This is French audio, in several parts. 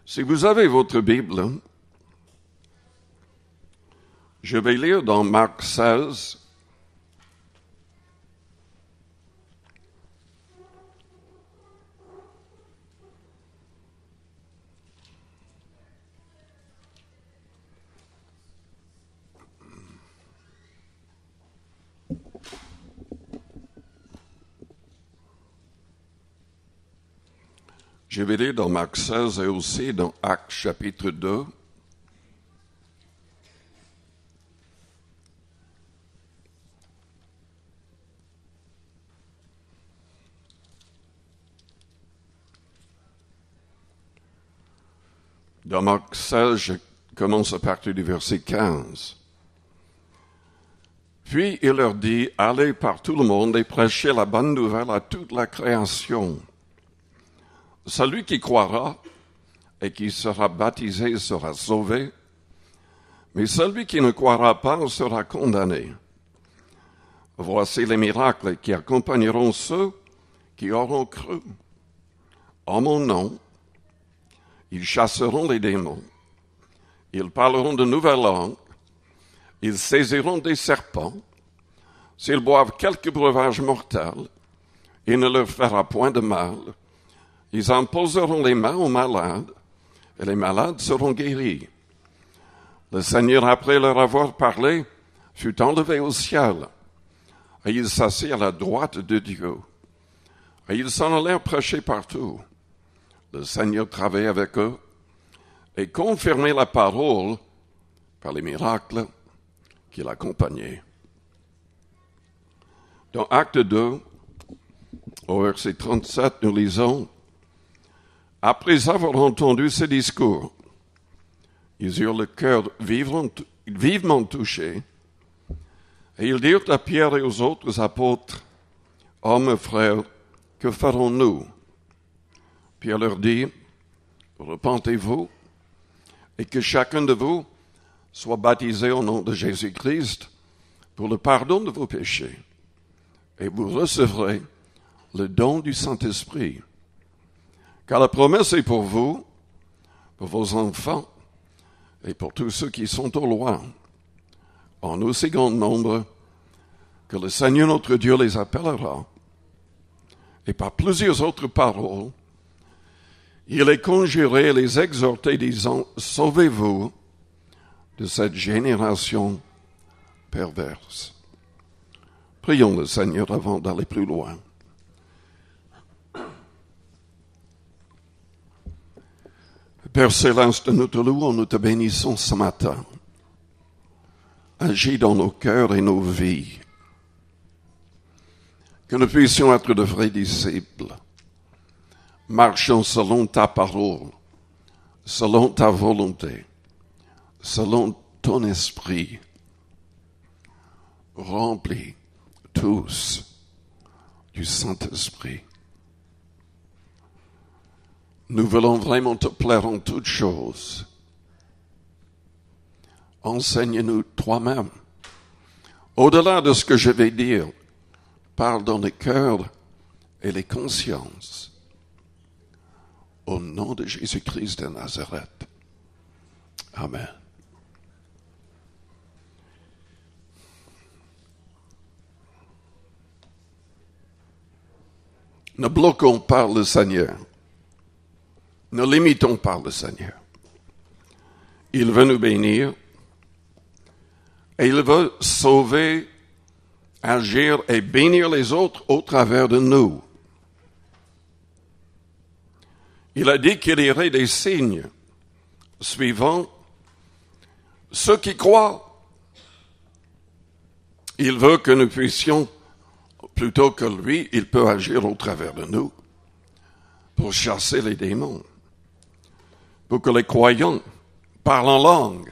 Si vous avez votre Bible, je vais lire dans Marc 16, Je vais lire dans Marc 16 et aussi dans Actes chapitre 2. Dans Marc 16, je commence à partir du verset 15. Puis il leur dit, allez par tout le monde et prêchez la bonne nouvelle à toute la création. Celui qui croira et qui sera baptisé sera sauvé, mais celui qui ne croira pas sera condamné. Voici les miracles qui accompagneront ceux qui auront cru. En mon nom, ils chasseront les démons, ils parleront de nouvelles langues, ils saisiront des serpents, s'ils boivent quelque breuvage mortel, il ne leur fera point de mal. Ils imposeront les mains aux malades, et les malades seront guéris. Le Seigneur, après leur avoir parlé, fut enlevé au ciel, et il s'assit à la droite de Dieu. Et ils s'en allèrent prêcher partout. Le Seigneur travaillait avec eux, et confirmait la parole par les miracles qui l'accompagnaient. Dans Acte 2, au verset 37, nous lisons, « Après avoir entendu ces discours, ils eurent le cœur vivement touché, et ils dirent à Pierre et aux autres apôtres, « Hommes, frères, que ferons-nous » Pierre leur dit, « Repentez-vous, et que chacun de vous soit baptisé au nom de Jésus-Christ pour le pardon de vos péchés, et vous recevrez le don du Saint-Esprit. Car la promesse est pour vous, pour vos enfants, et pour tous ceux qui sont au loin, en aussi grand nombre que le Seigneur notre Dieu les appellera. Et par plusieurs autres paroles, il les conjurait et les exhortait, disant, sauvez-vous de cette génération perverse. Prions le Seigneur avant d'aller plus loin. Père Céleste, nous te louons, nous te bénissons ce matin. Agis dans nos cœurs et nos vies. Que nous puissions être de vrais disciples. Marchons selon ta parole, selon ta volonté, selon ton esprit. Remplis tous du Saint-Esprit. Nous voulons vraiment te plaire en toutes choses. Enseigne-nous toi-même. Au-delà de ce que je vais dire, parle dans les cœurs et les consciences. Au nom de Jésus-Christ de Nazareth. Amen. Ne bloquons pas le Seigneur. Ne limitons pas le Seigneur. Il veut nous bénir et il veut sauver, agir et bénir les autres au travers de nous. Il a dit qu'il y aurait des signes suivant ceux qui croient. Il veut que nous puissions, plutôt que lui, il peut agir au travers de nous pour chasser les démons. Pour que les croyants parlent en langue,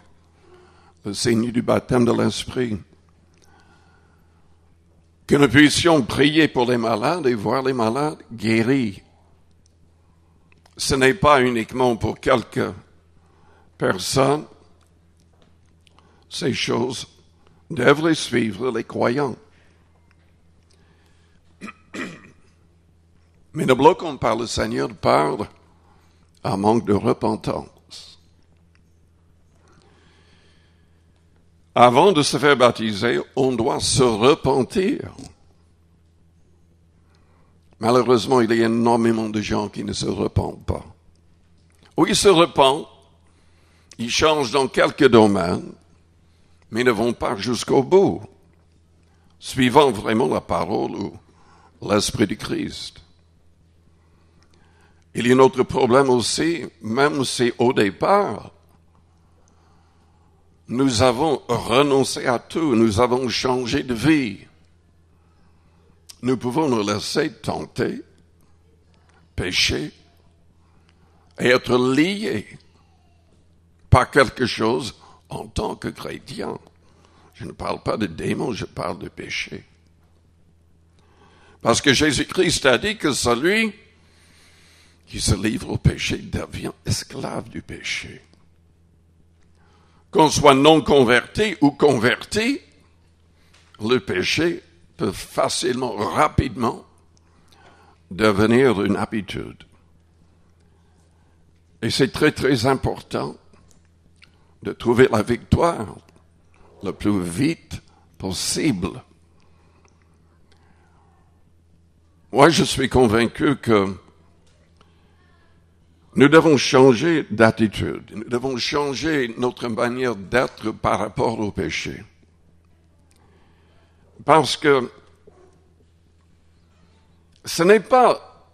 le signe du baptême de l'Esprit. Que nous puissions prier pour les malades et voir les malades guéris. Ce n'est pas uniquement pour quelques personnes. Ces choses devraient suivre les croyants. Mais ne bloquons pas le Seigneur par un manque de repentance. Avant de se faire baptiser, on doit se repentir. Malheureusement, il y a énormément de gens qui ne se repentent pas. Ou ils se repentent, ils changent dans quelques domaines, mais ne vont pas jusqu'au bout, suivant vraiment la parole ou l'Esprit du Christ. Il y a un autre problème aussi, même si au départ, nous avons renoncé à tout, nous avons changé de vie. Nous pouvons nous laisser tenter, pécher, et être liés par quelque chose en tant que chrétien. Je ne parle pas de démons, je parle de péché. Parce que Jésus-Christ a dit que celui qui se livre au péché devient esclave du péché. Qu'on soit non converti ou converti, le péché peut facilement, rapidement devenir une habitude. Et c'est très, très important de trouver la victoire le plus vite possible. Moi, je suis convaincu que nous devons changer d'attitude. Nous devons changer notre manière d'être par rapport au péché. Parce que ce n'est pas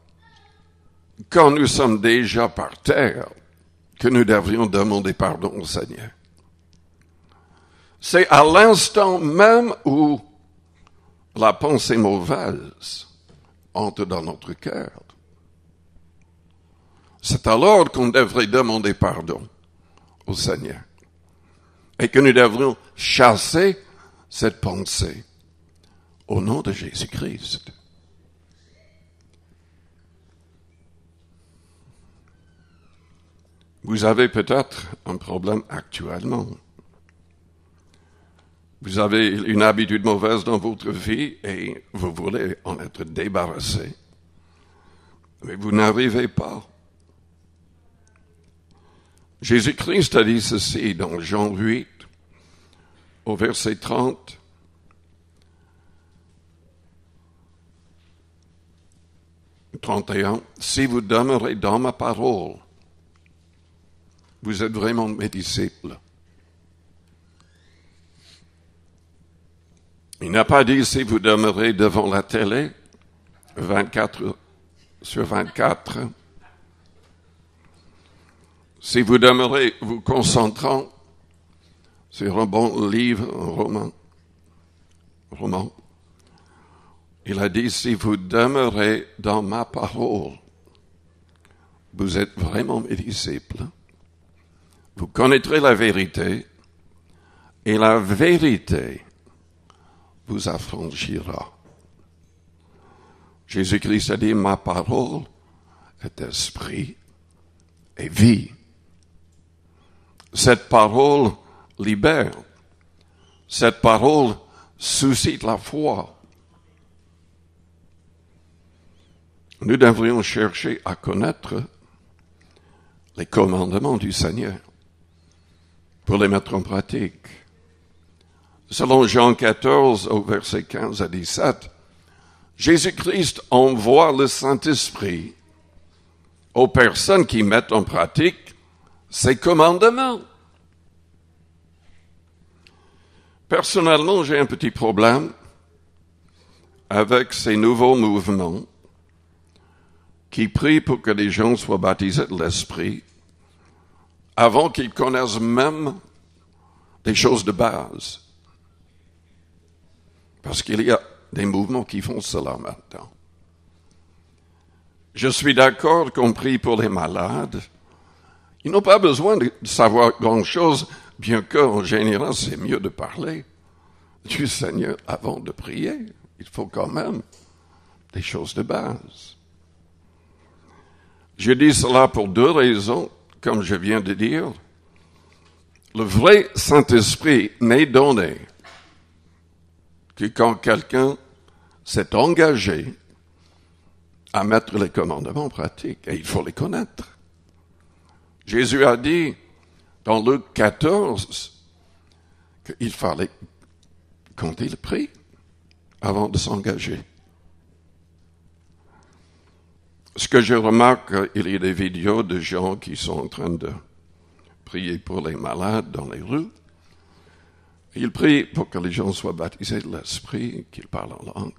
quand nous sommes déjà par terre que nous devrions demander pardon au Seigneur. C'est à l'instant même où la pensée mauvaise entre dans notre cœur. C'est alors qu'on devrait demander pardon au Seigneur. Et que nous devrions chasser cette pensée au nom de Jésus-Christ. Vous avez peut-être un problème actuellement. Vous avez une habitude mauvaise dans votre vie et vous voulez en être débarrassé. Mais vous n'arrivez pas. Jésus-Christ a dit ceci dans Jean 8, au verset 30. « 31. Si vous demeurez dans ma parole, vous êtes vraiment mes disciples. » Il n'a pas dit si vous demeurez devant la télé, 24 sur 24. Si vous demeurez vous concentrant sur un bon livre, un roman. Il a dit, si vous demeurez dans ma parole, vous êtes vraiment mes disciples. Vous connaîtrez la vérité, et la vérité vous affranchira. Jésus-Christ a dit, ma parole est esprit et vie. Cette parole libère. Cette parole suscite la foi. Nous devrions chercher à connaître les commandements du Seigneur pour les mettre en pratique. Selon Jean 14, au verset 15 à 17, Jésus-Christ envoie le Saint-Esprit aux personnes qui mettent en pratique ses commandements. Personnellement, j'ai un petit problème avec ces nouveaux mouvements qui prient pour que les gens soient baptisés de l'Esprit avant qu'ils connaissent même des choses de base. Parce qu'il y a des mouvements qui font cela maintenant. Je suis d'accord qu'on prie pour les malades. Ils n'ont pas besoin de savoir grand-chose, bien qu'en général, c'est mieux de parler du Seigneur avant de prier. Il faut quand même des choses de base. Je dis cela pour deux raisons, comme je viens de dire. Le vrai Saint-Esprit n'est donné que quand quelqu'un s'est engagé à mettre les commandements en pratique, et il faut les connaître. Jésus a dit dans Luc 14 qu'il fallait compter le prix avant de s'engager. Ce que je remarque, il y a des vidéos de gens qui sont en train de prier pour les malades dans les rues. Ils prient pour que les gens soient baptisés de l'Esprit, qu'ils parlent en langue.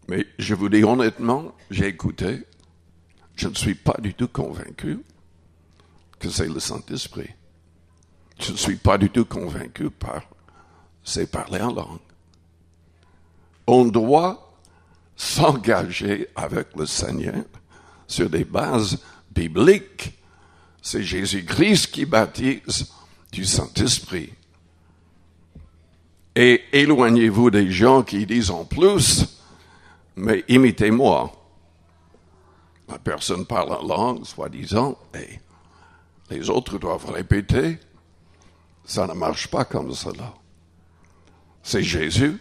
Mais je vous dis honnêtement, j'ai écouté, je ne suis pas du tout convaincu que c'est le Saint-Esprit. Je ne suis pas du tout convaincu par c'est parler en langue. On doit s'engager avec le Seigneur sur des bases bibliques. C'est Jésus-Christ qui baptise du Saint-Esprit. Et éloignez-vous des gens qui disent en plus, mais imitez-moi. La personne parle en langue, soi-disant, et les autres doivent répéter. Ça ne marche pas comme cela. C'est Jésus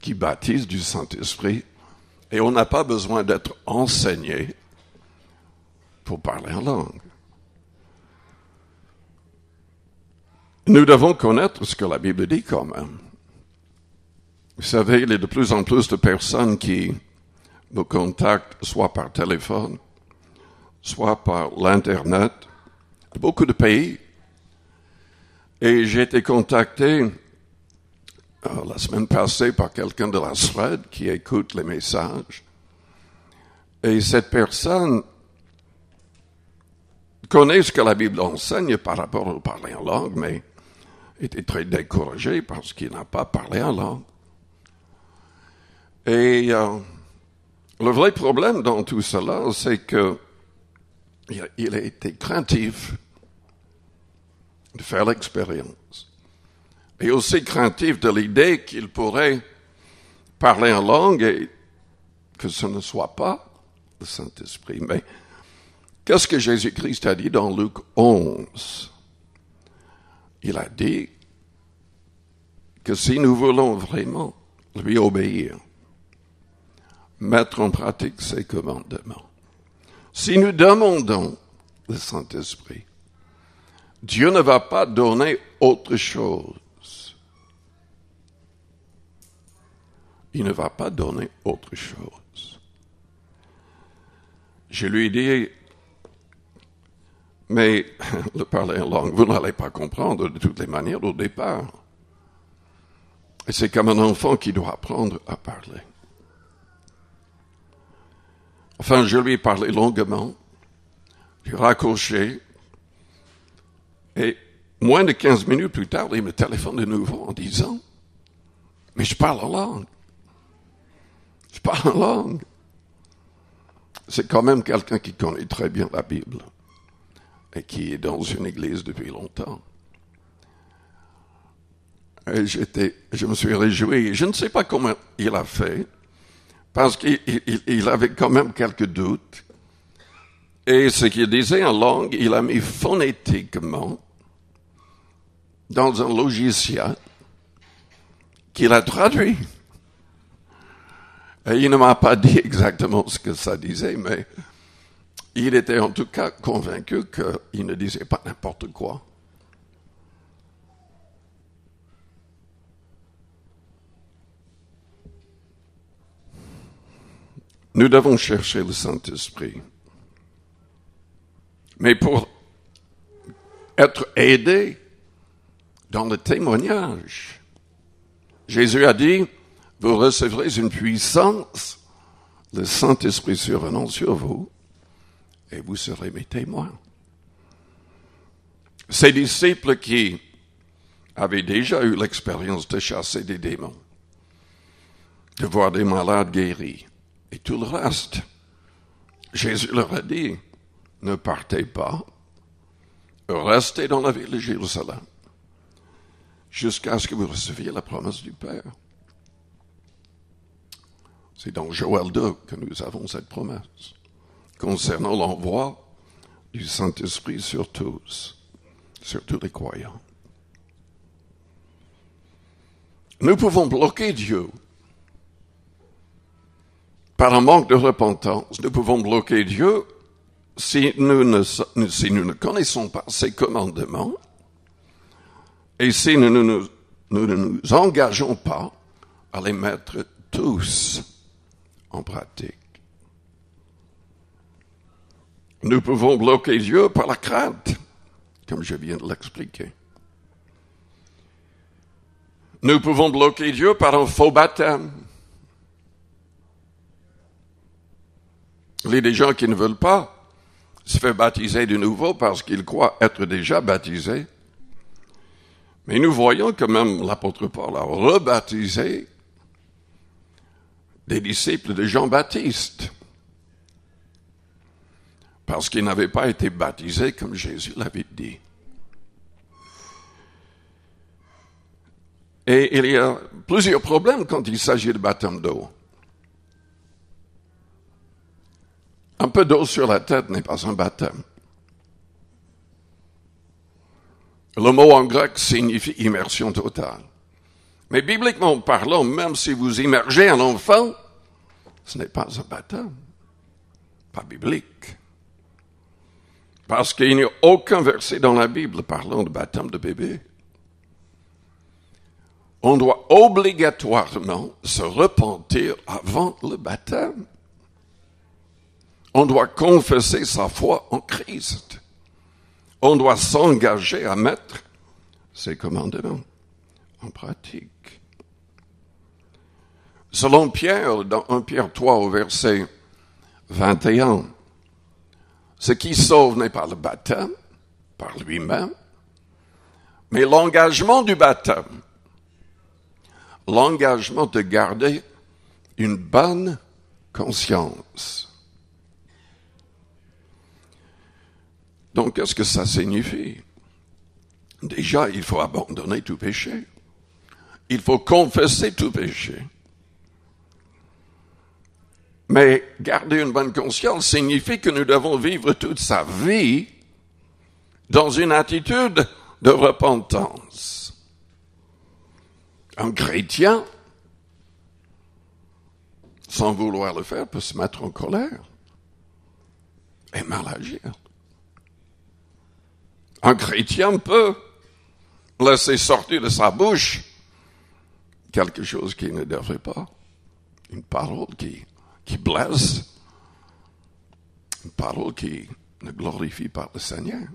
qui baptise du Saint-Esprit et on n'a pas besoin d'être enseigné pour parler en langue. Nous devons connaître ce que la Bible dit quand même. Vous savez, il y a de plus en plus de personnes qui me contactent soit par téléphone, soit par l'Internet, de beaucoup de pays. Et j'ai été contacté la semaine passée par quelqu'un de la Suède qui écoute les messages. Et cette personne connaît ce que la Bible enseigne par rapport au parler en langue, mais était très découragé parce qu'il n'a pas parlé en langue. Et le vrai problème dans tout cela, c'est que il a été craintif de faire l'expérience. Et aussi craintif de l'idée qu'il pourrait parler en langue et que ce ne soit pas le Saint-Esprit. Mais qu'est-ce que Jésus-Christ a dit dans Luc 11? Il a dit que si nous voulons vraiment lui obéir, mettre en pratique ses commandements, si nous demandons le Saint-Esprit, Dieu ne va pas donner autre chose. Il ne va pas donner autre chose. Je lui dis, mais le parler en langue, vous n'allez pas comprendre de toutes les manières au départ. Et c'est comme un enfant qui doit apprendre à parler. Enfin, je lui ai parlé longuement, j'ai raccroché, et moins de 15 minutes plus tard, il me téléphone de nouveau en disant, mais je parle en langue. Je parle en langue. C'est quand même quelqu'un qui connaît très bien la Bible et qui est dans une église depuis longtemps. Et je me suis réjoui. Je ne sais pas comment il a fait, parce qu'il avait quand même quelques doutes. Et ce qu'il disait en langue, il a mis phonétiquement dans un logiciel qu'il a traduit. Et il ne m'a pas dit exactement ce que ça disait, mais il était en tout cas convaincu qu'il ne disait pas n'importe quoi. Nous devons chercher le Saint-Esprit. Mais pour être aidé dans le témoignage, Jésus a dit, vous recevrez une puissance, le Saint-Esprit survenant sur vous, et vous serez mes témoins. Ces disciples qui avaient déjà eu l'expérience de chasser des démons, de voir des malades guéris, et tout le reste, Jésus leur a dit, ne partez pas, restez dans la ville de Jérusalem, jusqu'à ce que vous receviez la promesse du Père. C'est dans Joël 2 que nous avons cette promesse, concernant l'envoi du Saint-Esprit sur tous les croyants. Nous pouvons bloquer Dieu par un manque de repentance. Nous pouvons bloquer Dieu si nous ne connaissons pas ces commandements, et si nous ne nous engageons pas à les mettre tous en pratique. Nous pouvons bloquer Dieu par la crainte, comme je viens de l'expliquer. Nous pouvons bloquer Dieu par un faux baptême. Il y a des gens qui ne veulent pas se faire baptiser de nouveau parce qu'ils croient être déjà baptisés. Mais nous voyons que même l'apôtre Paul a rebaptisé des disciples de Jean-Baptiste parce qu'ils n'avaient pas été baptisés comme Jésus l'avait dit. Et il y a plusieurs problèmes quand il s'agit de baptême d'eau. Un peu d'eau sur la tête n'est pas un baptême. Le mot en grec signifie immersion totale. Mais bibliquement parlant, même si vous immergez un enfant, ce n'est pas un baptême. Pas biblique. Parce qu'il n'y a aucun verset dans la Bible parlant de baptême de bébé. On doit obligatoirement se repentir avant le baptême. On doit confesser sa foi en Christ. On doit s'engager à mettre ses commandements en pratique. Selon Pierre, dans 1 Pierre 3 au verset 21, ce qui sauve n'est pas le baptême par lui-même, mais l'engagement du baptême. L'engagement de garder une bonne conscience. Donc, qu'est-ce que ça signifie? Déjà, il faut abandonner tout péché. Il faut confesser tout péché. Mais garder une bonne conscience signifie que nous devons vivre toute sa vie dans une attitude de repentance. Un chrétien, sans vouloir le faire, peut se mettre en colère et mal agir. Un chrétien peut laisser sortir de sa bouche quelque chose qui ne devrait pas. Une parole qui blesse. Une parole qui ne glorifie pas le Seigneur.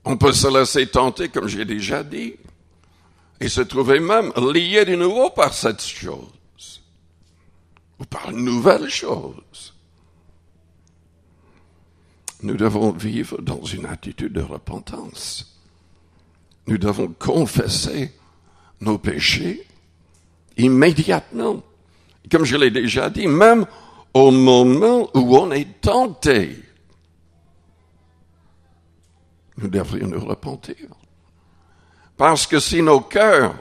On peut se laisser tenter, comme j'ai déjà dit, et se trouver même lié de nouveau par cette chose, ou par une nouvelle chose. Nous devons vivre dans une attitude de repentance. Nous devons confesser nos péchés immédiatement. Comme je l'ai déjà dit, même au moment où on est tenté, nous devrions nous repentir. Parce que si nos cœurs,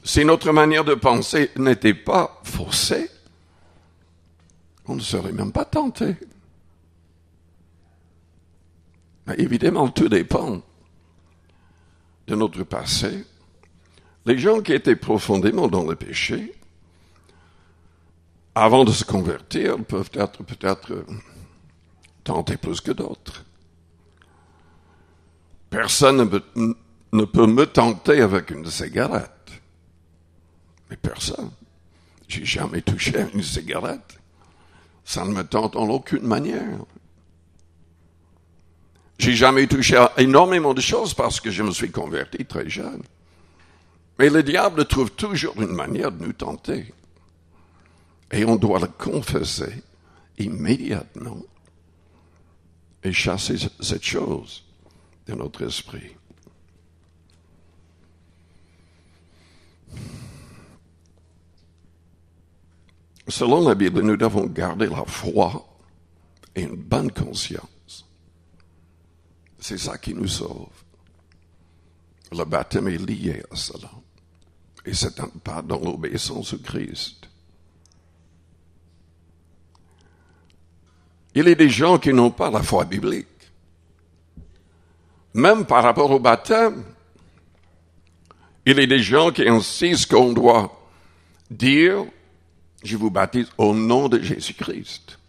si notre manière de penser n'était pas faussée, on ne serait même pas tenté. Mais évidemment, tout dépend de notre passé. Les gens qui étaient profondément dans le péché, avant de se convertir, peuvent être peut-être tentés plus que d'autres. Personne ne peut me tenter avec une cigarette. Mais personne. J'ai jamais touché à une cigarette. Ça ne me tente en aucune manière. J'ai jamais touché à énormément de choses parce que je me suis converti très jeune. Mais le diable trouve toujours une manière de nous tenter. Et on doit le confesser immédiatement et chasser cette chose de notre esprit. Selon la Bible, nous devons garder la foi et une bonne conscience. C'est ça qui nous sauve. Le baptême est lié à cela. Et c'est un pas dans l'obéissance au Christ. Il y a des gens qui n'ont pas la foi biblique. Même par rapport au baptême, il y a des gens qui insistent qu'on doit dire « Je vous baptise au nom de Jésus-Christ ».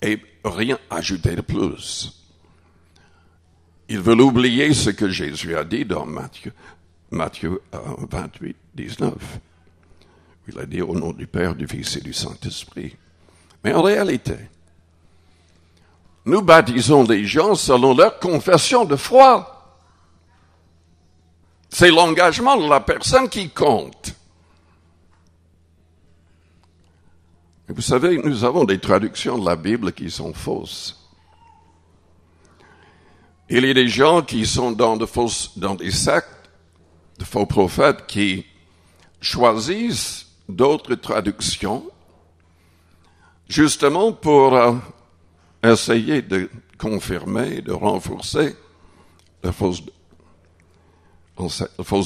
et rien ajouter de plus. Ils veulent oublier ce que Jésus a dit dans Matthieu 28, 19. Il a dit au nom du Père, du Fils et du Saint-Esprit. Mais en réalité, nous baptisons les gens selon leur confession de foi. C'est l'engagement de la personne qui compte. Et vous savez, nous avons des traductions de la Bible qui sont fausses. Il y a des gens qui sont dans des sectes de faux prophètes qui choisissent d'autres traductions justement pour essayer de confirmer, de renforcer le faux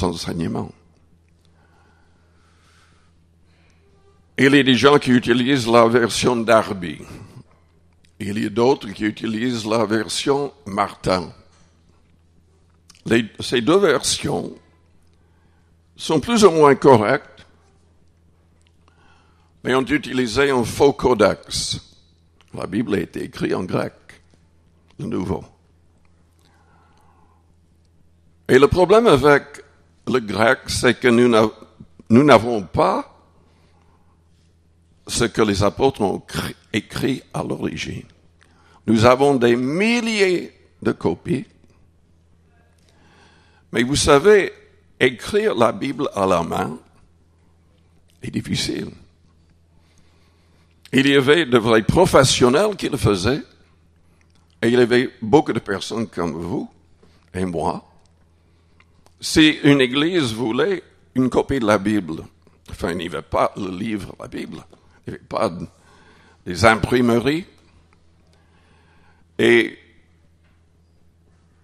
enseignement. Il y a des gens qui utilisent la version Darby. Il y a d'autres qui utilisent la version Martin. Ces deux versions sont plus ou moins correctes, mais ont utilisé un faux codex. La Bible a été écrite en grec, le nouveau. Et le problème avec le grec, c'est que nous n'avons pas ce que les apôtres ont écrit à l'origine. Nous avons des milliers de copies. Mais vous savez, écrire la Bible à la main est difficile. Il y avait de vrais professionnels qui le faisaient, et il y avait beaucoup de personnes comme vous et moi. Si une église voulait une copie de la Bible, enfin, il n'y avait pas le livre, la Bible, il n'y avait pas des imprimeries, et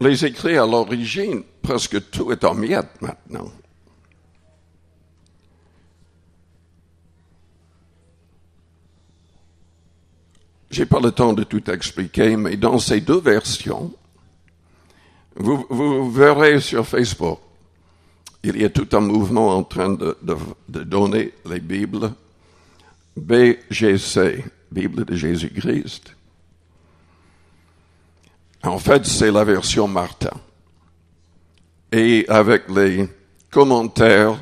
les écrits à l'origine, presque tout est en miettes maintenant. J'ai pas le temps de tout expliquer, mais dans ces deux versions, vous verrez sur Facebook, il y a tout un mouvement en train de donner les Bibles BGC, Bible de Jésus-Christ. En fait, c'est la version Martin. Et avec les commentaires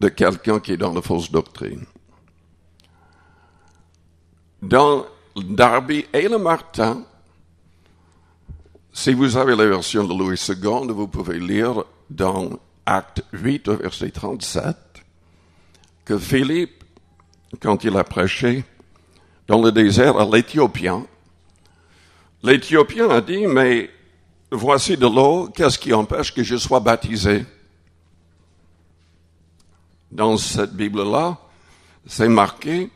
de quelqu'un qui est dans la fausse doctrine. Dans Darby et le Martin, si vous avez la version de Louis II, vous pouvez lire dans Acte 8, verset 37, que Philippe, quand il a prêché dans le désert à l'Éthiopien a dit, mais voici de l'eau, qu'est-ce qui empêche que je sois baptisé? Dans cette Bible-là, c'est marqué,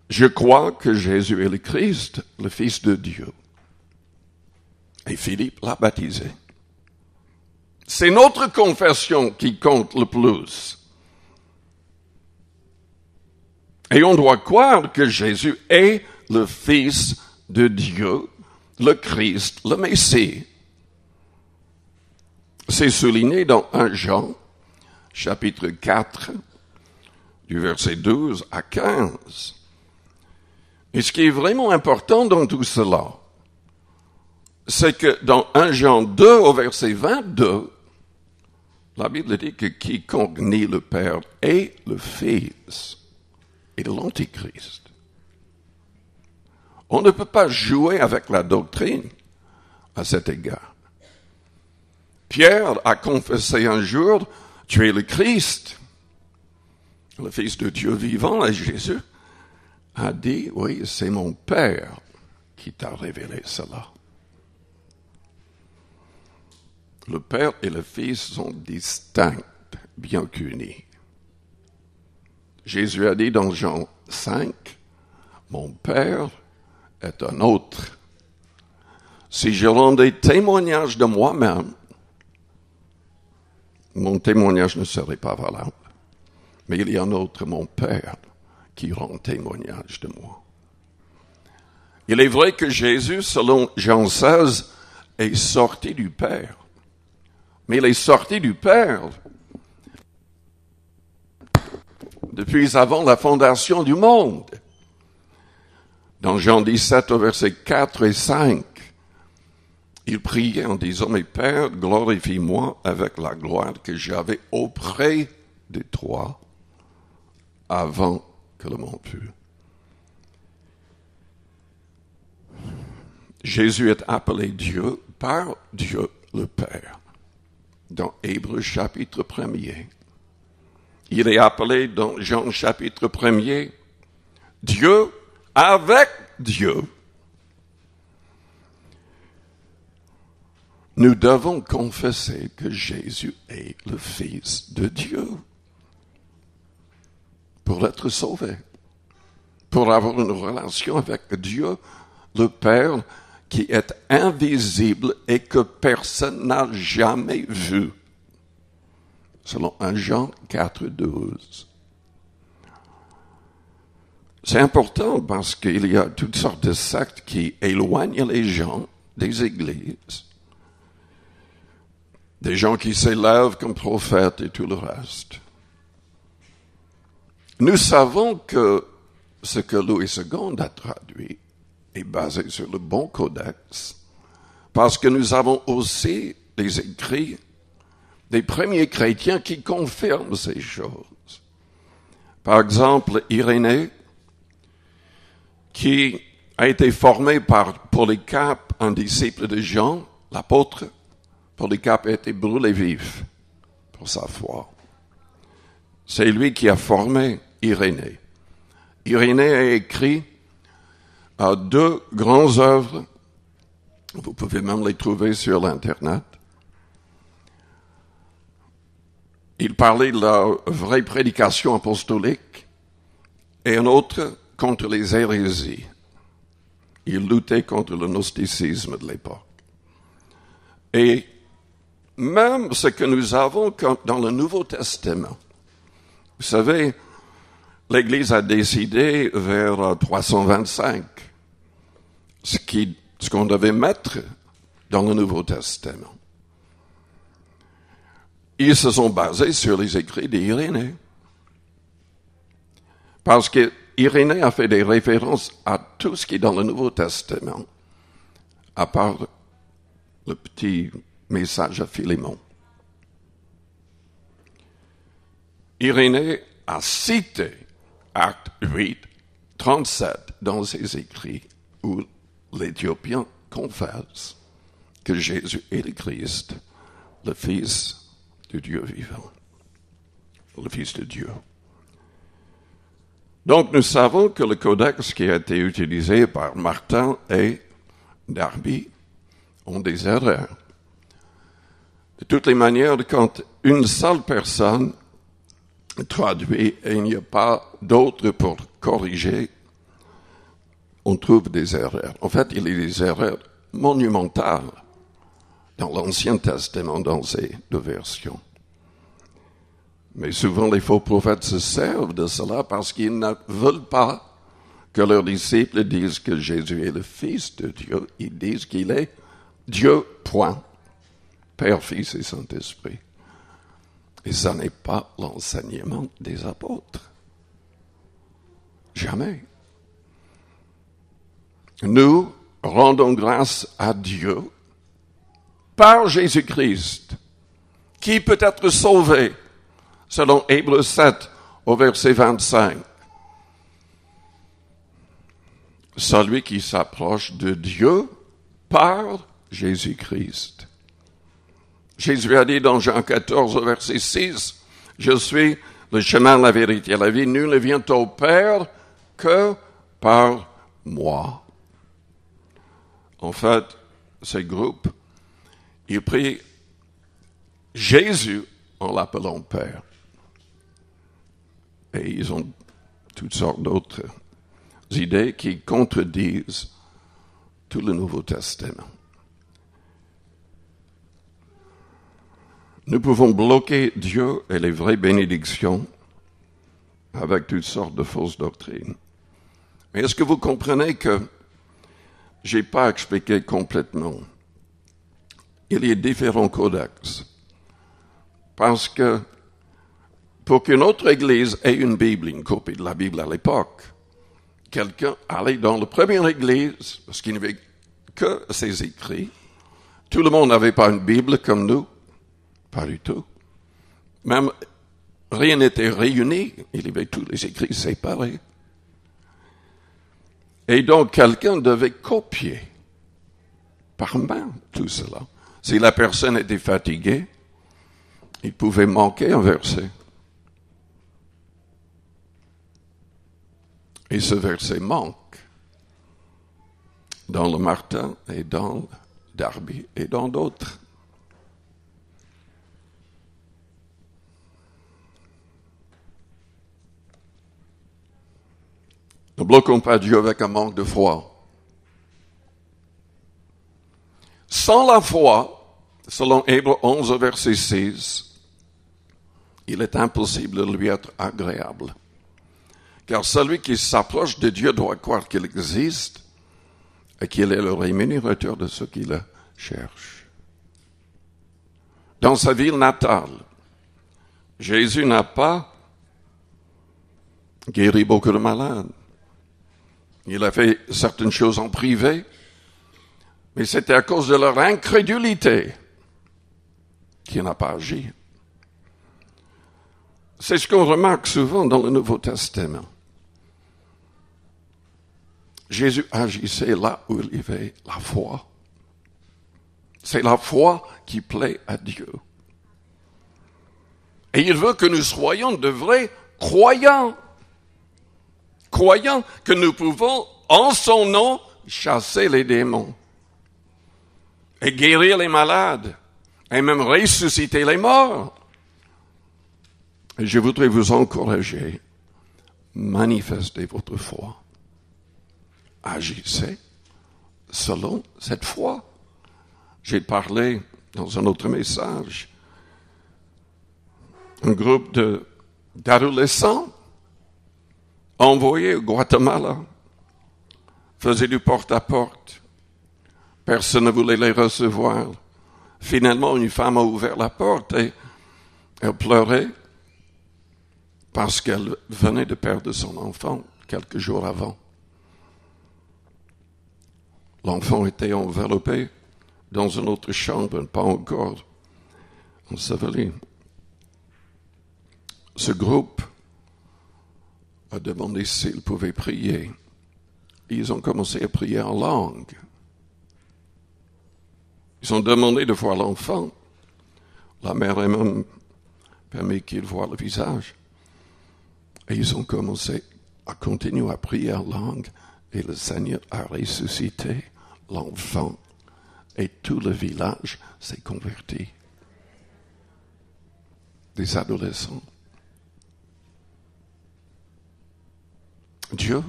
je crois que Jésus est le Christ, le Fils de Dieu. Et Philippe l'a baptisé. C'est notre confession qui compte le plus. Et on doit croire que Jésus est le Fils de Dieu, le Christ, le Messie. C'est souligné dans 1 Jean, chapitre 4, du verset 12 à 15. Et ce qui est vraiment important dans tout cela, c'est que dans 1 Jean 2, au verset 22, la Bible dit que quiconque nie le Père et le Fils est de l'Antichrist. On ne peut pas jouer avec la doctrine à cet égard. Pierre a confessé un jour, tu es le Christ, le Fils de Dieu vivant, et Jésus a dit, oui, c'est mon Père qui t'a révélé cela. Le Père et le Fils sont distincts, bien qu'unis. Jésus a dit dans Jean 5, mon Père est un autre. Si je rendais témoignage de moi-même, mon témoignage ne serait pas valable. Mais il y a un autre, mon Père, qui rend témoignage de moi. Il est vrai que Jésus, selon Jean 16, est sorti du Père. Mais il est sorti du Père depuis avant la fondation du monde. Dans Jean 17, au verset 4 et 5, il priait en disant, « Mes Père, glorifie-moi avec la gloire que j'avais auprès de toi avant que le monde fût. » Jésus est appelé Dieu par Dieu le Père. Dans Hébreux chapitre 1er. Il est appelé dans Jean chapitre 1er Dieu avec Dieu. Nous devons confesser que Jésus est le Fils de Dieu pour être sauvé, pour avoir une relation avec Dieu, le Père, qui est invisible et que personne n'a jamais vu. Selon 1 Jean 4, 12. C'est important parce qu'il y a toutes sortes de sectes qui éloignent les gens des églises. Des gens qui s'élèvent comme prophètes et tout le reste. Nous savons que ce que Louis II a traduit est basé sur le bon codex, parce que nous avons aussi des écrits des premiers chrétiens qui confirment ces choses. Par exemple, Irénée, qui a été formé par Polycarpe, un disciple de Jean, l'apôtre. Polycarpe a été brûlé vif pour sa foi. C'est lui qui a formé Irénée. Irénée a écrit 2 grandes œuvres. Vous pouvez même les trouver sur l'Internet. Il parlait de la vraie prédication apostolique et un autre contre les hérésies. Il luttait contre le gnosticisme de l'époque. Et même ce que nous avons dans le Nouveau Testament, vous savez, l'Église a décidé vers 325 ce qu'on devait mettre dans le Nouveau Testament. Ils se sont basés sur les écrits d'Irénée. Parce que Irénée a fait des références à tout ce qui est dans le Nouveau Testament, à part le petit message à Philémon. Irénée a cité Acte 8, 37 dans ses écrits, où l'Éthiopien confesse que Jésus est le Christ, le Fils de Dieu vivant, le Fils de Dieu. Donc nous savons que le codex qui a été utilisé par Martin et Darby ont des erreurs. De toutes les manières, quand une seule personne traduit et il n'y a pas d'autre pour corriger, on trouve des erreurs. En fait, il y a des erreurs monumentales dans l'Ancien Testament, dans ces 2 versions. Mais souvent, les faux prophètes se servent de cela parce qu'ils ne veulent pas que leurs disciples disent que Jésus est le Fils de Dieu. Ils disent qu'il est Dieu, point. Père, Fils et Saint-Esprit. Et ça n'est pas l'enseignement des apôtres. Jamais. Nous rendons grâce à Dieu par Jésus-Christ, qui peut être sauvé, selon Hébreux 7, au verset 25. Celui qui s'approche de Dieu par Jésus-Christ. Jésus a dit dans Jean 14, au verset 6, « Je suis le chemin, la vérité et la vie. Nul ne vient au Père que par moi. » En fait, ces groupes, ils prient Jésus en l'appelant Père. Et ils ont toutes sortes d'autres idées qui contredisent tout le Nouveau Testament. Nous pouvons bloquer Dieu et les vraies bénédictions avec toutes sortes de fausses doctrines. Mais est-ce que vous comprenez que je n'ai pas expliqué complètement? Il y a différents codex. Parce que pour qu'une autre église ait une Bible, une copie de la Bible à l'époque, quelqu'un allait dans la première église, parce qu'il n'y avait que ses écrits. Tout le monde n'avait pas une Bible comme nous. Pas du tout. Même rien n'était réuni. Il y avait tous les écrits séparés. Et donc, quelqu'un devait copier par main tout cela. Si la personne était fatiguée, il pouvait manquer un verset. Et ce verset manque dans le Martin et dans le Darby et dans d'autres. Ne bloquons pas Dieu avec un manque de foi. Sans la foi, selon Hébreux 11, verset 6, il est impossible de lui être agréable. Car celui qui s'approche de Dieu doit croire qu'il existe et qu'il est le rémunérateur de ceux qui le cherchent. Dans sa ville natale, Jésus n'a pas guéri beaucoup de malades. Il a fait certaines choses en privé, mais c'était à cause de leur incrédulité qu'il n'a pas agi. C'est ce qu'on remarque souvent dans le Nouveau Testament. Jésus agissait là où il y avait la foi. C'est la foi qui plaît à Dieu. Et il veut que nous soyons de vrais croyants. Croyants que nous pouvons, en son nom, chasser les démons. Et guérir les malades. Et même ressusciter les morts. Et je voudrais vous encourager. Manifestez votre foi. Agissez selon cette foi. J'ai parlé dans un autre message. Un groupe d'adolescents envoyés au Guatemala faisaient du porte-à-porte. Personne ne voulait les recevoir. Finalement, une femme a ouvert la porte et elle pleurait parce qu'elle venait de perdre son enfant quelques jours avant. L'enfant était enveloppé dans une autre chambre, pas encore enseveli. Ce groupe a demandé s'ils pouvaient prier. Ils ont commencé à prier en langue. Ils ont demandé de voir l'enfant. La mère a même permis qu'il voie le visage. Et ils ont commencé à continuer à prier en langue. Et le Seigneur a ressuscité l'enfant. Et tout le village s'est converti. Des adolescents. Dieu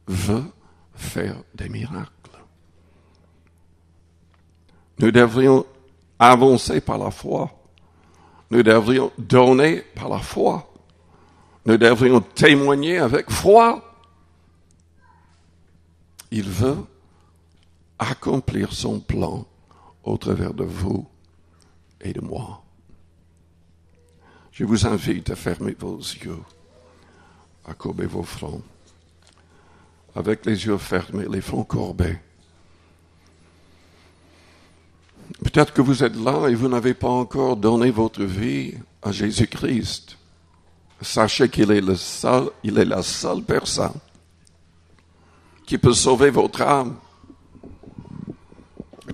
veut faire des miracles. Nous devrions avancer par la foi. Nous devrions donner par la foi. Nous devrions témoigner avec foi. Il veut accomplir son plan au travers de vous et de moi. Je vous invite à fermer vos yeux, à courber vos fronts. Avec les yeux fermés, les fronts courbés. Peut-être que vous êtes là et vous n'avez pas encore donné votre vie à Jésus-Christ. Sachez qu'il est il est la seule personne qui peut sauver votre âme.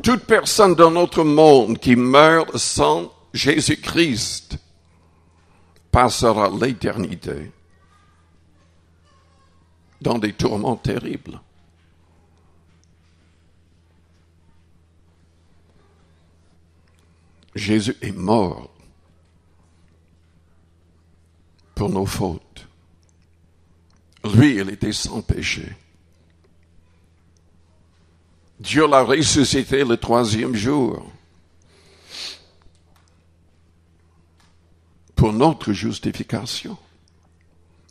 Toute personne dans notre monde qui meurt sans Jésus-Christ passera l'éternité dans des tourments terribles. Jésus est mort pour nos fautes. Lui, il était sans péché. Dieu l'a ressuscité le 3e jour pour notre justification.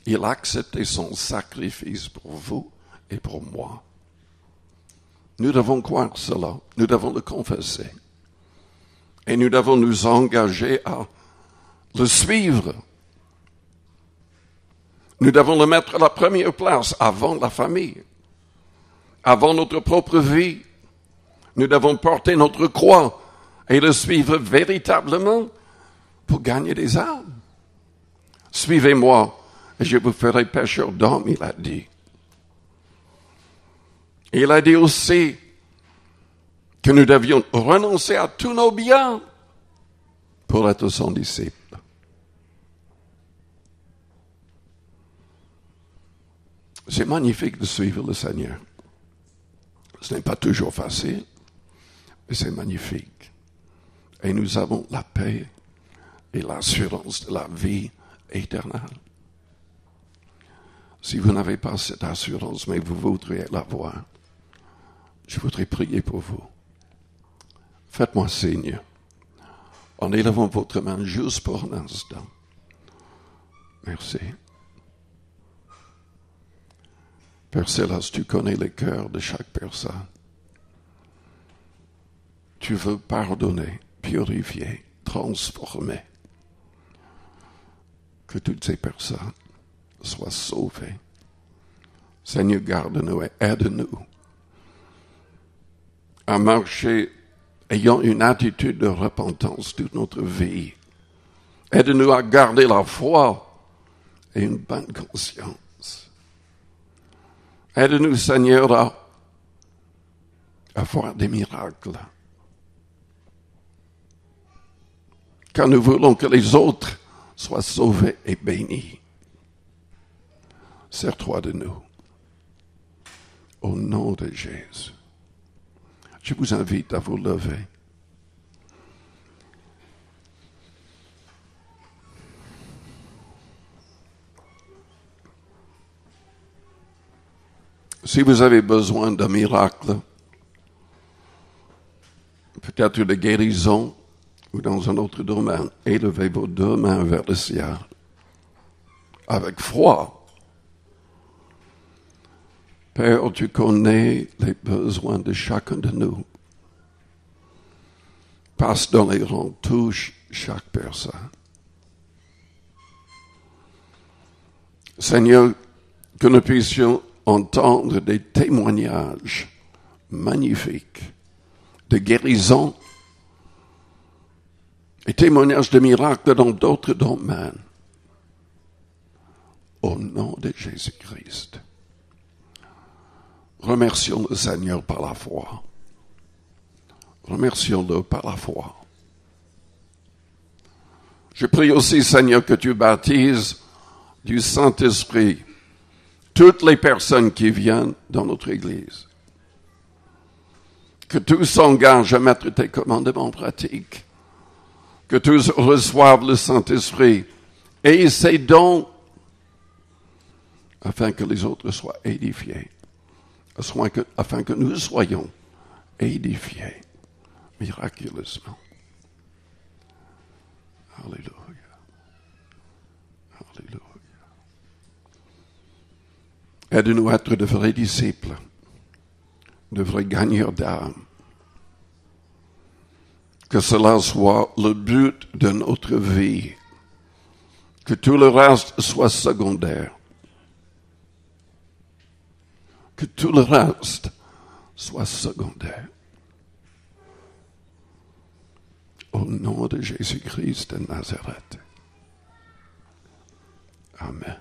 Il a accepté son sacrifice pour vous et pour moi. Nous devons croire cela. Nous devons le confesser. Et nous devons nous engager à le suivre. Nous devons le mettre à la première place avant la famille. avant notre propre vie. Nous devons porter notre croix et le suivre véritablement pour gagner des âmes. Suivez-moi et je vous ferai pêcheurs d'hommes, il a dit. Et il a dit aussi que nous devions renoncer à tous nos biens pour être son disciple. C'est magnifique de suivre le Seigneur. Ce n'est pas toujours facile, mais c'est magnifique. Et nous avons la paix et l'assurance de la vie éternelle. Si vous n'avez pas cette assurance, mais vous voudriez l'avoir, je voudrais prier pour vous. Faites-moi signe en élevant votre main juste pour un instant. Merci. Père Céleste, tu connais le cœur de chaque personne. Tu veux pardonner, purifier, transformer. Que toutes ces personnes soient sauvées. Seigneur, garde-nous et aide-nous à marcher ayant une attitude de repentance toute notre vie. Aide-nous à garder la foi et une bonne conscience. Aide-nous, Seigneur, à voir des miracles. Car nous voulons que les autres soient sauvés et bénis. Sers-toi de nous. Au nom de Jésus. Je vous invite à vous lever. Si vous avez besoin d'un miracle, peut-être de guérison ou dans un autre domaine, élevez vos deux mains vers le ciel avec foi. Père, tu connais les besoins de chacun de nous. Passe dans les rangs, touche chaque personne. Seigneur, que nous puissions entendre des témoignages magnifiques de guérison et témoignages de miracles dans d'autres domaines. Au nom de Jésus-Christ. Remercions le Seigneur par la foi. Remercions-le par la foi. Je prie aussi, Seigneur, que tu baptises du Saint-Esprit toutes les personnes qui viennent dans notre Église. Que tous s'engagent à mettre tes commandements en pratique. Que tous reçoivent le Saint-Esprit et ses dons afin que les autres soient édifiés. Afin que nous soyons édifiés miraculeusement. Alléluia. Alléluia. Aide-nous à être de vrais disciples, de vrais gagneurs d'âme. Que cela soit le but de notre vie. Que tout le reste soit secondaire. Que tout le reste soit secondaire. Au nom de Jésus-Christ de Nazareth. Amen.